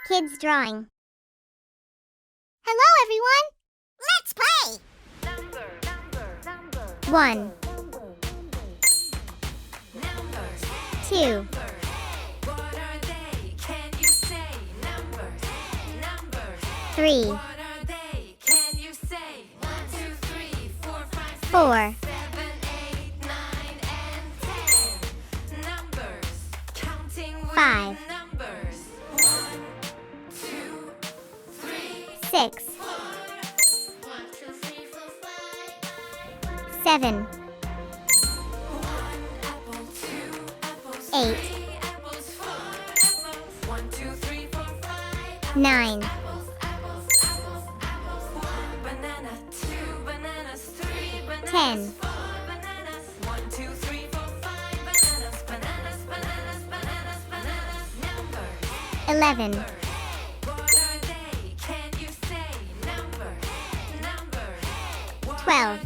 Kids drawing. Hello, everyone! Let's play! 1, 2, 3, 4, 5, 6, 7, 8, 9, 10, 11, 12,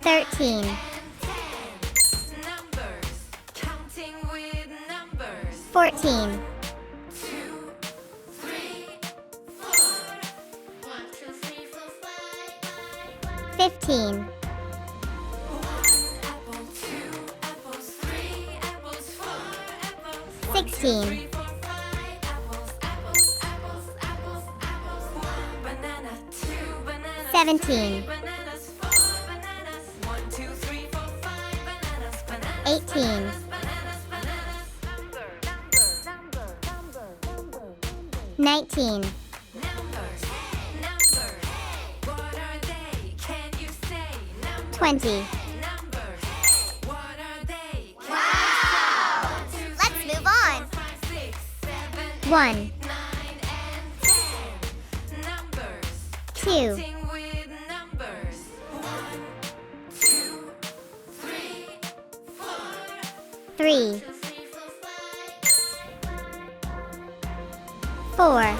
13, 14, 15, 16, 17, 18, 19, 20. Wow! Let's move on. 1, 2, 3, 4,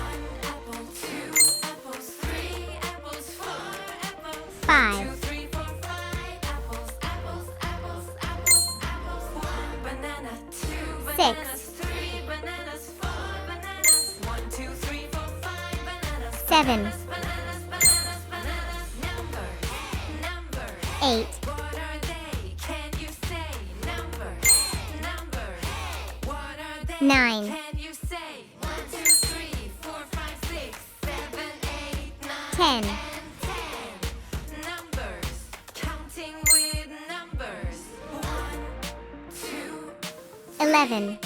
5, 6, 7, 8, 9, 10, 11,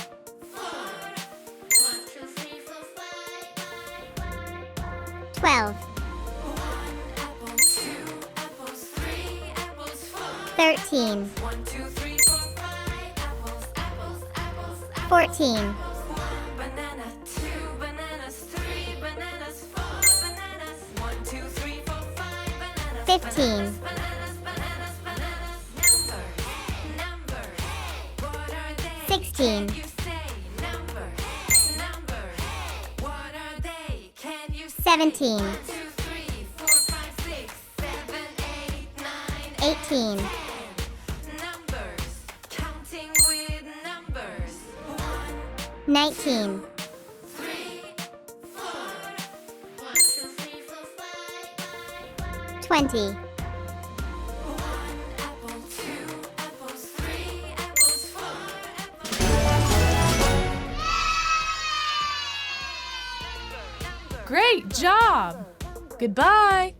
12, 13, 14, 15, 16, 17, 18, 19, 20. Great job! Goodbye!